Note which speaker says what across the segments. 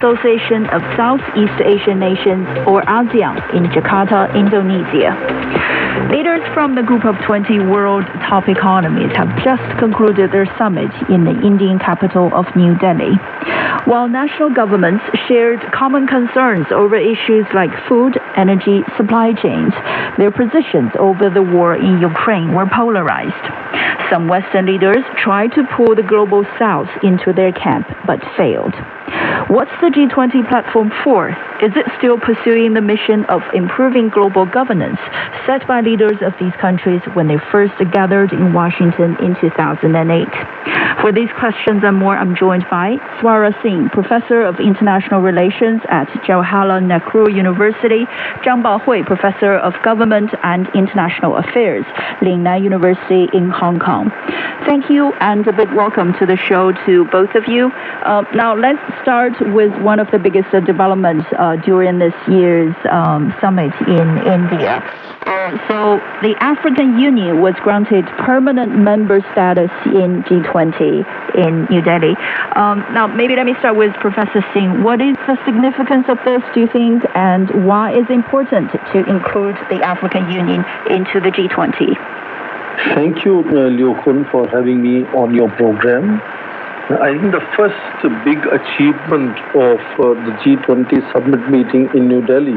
Speaker 1: Association of Southeast Asian Nations, or ASEAN, in Jakarta, Indonesia. Leaders from the Group of 20 world top economies have just concluded their summit in the Indian capital of New Delhi. While national governments shared common concerns over issues like food, energy, supply chains, their positions over the war in Ukraine were polarized. Some Western leaders tried to pull the global South into their camp, but failed. What's the G20 platform for? Is it still pursuing the mission of improving global governance set by leaders of these countries when they first gathered in Washington in 2008? For these questions and more, I'm joined by Swara Singh, Professor of International Relations at Jawaharlal Nehru University, Zhang Baohui, Professor of Government and International Affairs, Lingnan University in Hong Kong. Thank you and a big welcome to the show to both of you. Now let's start with one of the biggest developments during this year's summit in India. So the African Union was granted permanent member status in G20 in New Delhi. Now, maybe let me start with Professor Singh. What is the significance of this, do you think, and why is it important to include the African Union into the G20?
Speaker 2: Thank you, Liu Kun, for having me on your program. I think the first big achievement of the G20 summit meeting in New Delhi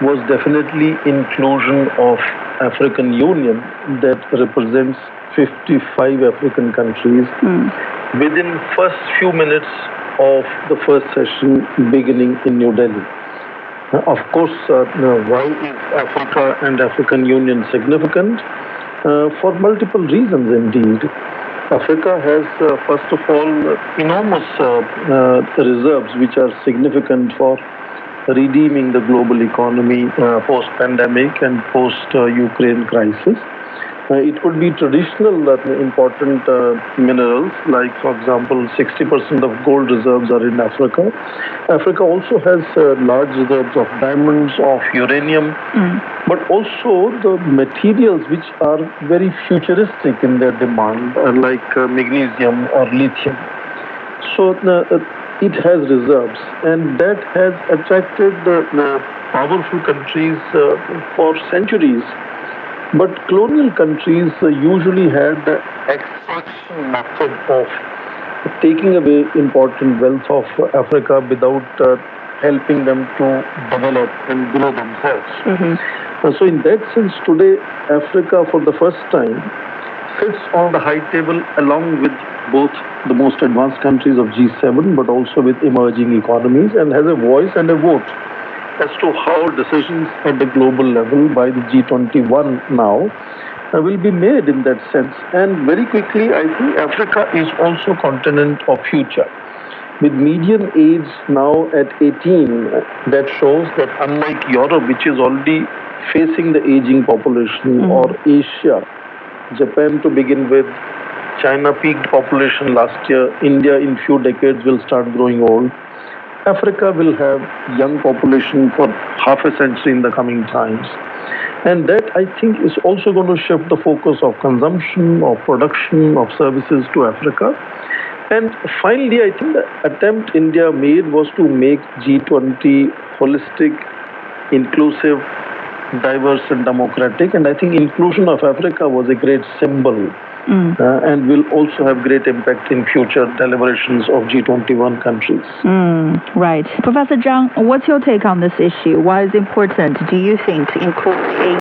Speaker 2: was definitely inclusion of African Union that represents 55 African countries within first few minutes of the first session beginning in New Delhi. Of course, why is Africa and African Union significant? For multiple reasons indeed. Africa has, first of all, enormous reserves which are significant for redeeming the global economy post-pandemic and post-Ukraine crisis. It could be traditional important minerals, like, for example, 60% of gold reserves are in Africa. Africa also has large reserves of diamonds, of uranium, but also the materials which are very futuristic in their demand, like magnesium or lithium. So it has reserves, and that has attracted powerful countries for centuries. But colonial countries usually had the extraction method of taking away important wealth of Africa without helping them to develop and grow themselves. So in that sense, today, Africa for the first time sits on the high table along with both the most advanced countries of G7, but also with emerging economies, and has a voice and a vote as to how decisions at the global level by the G21 now will be made in that sense. And very quickly, I think Africa is also a continent of future. With median age now at 18, that shows that unlike Europe, which is already facing the aging population, or Asia, Japan to begin with, China peaked population last year, India in few decades will start growing old. Africa will have young population for half a century in the coming times. And that, I think, is also going to shift the focus of consumption, of production, of services to Africa. And finally, I think the attempt India made was to make G20 holistic, inclusive, diverse and democratic. And I think inclusion of Africa was a great symbol and will also have great impact in future deliberations of G21 countries.
Speaker 1: Right. Professor Zhang, what's your take on this issue? Why is it important, do you think, to include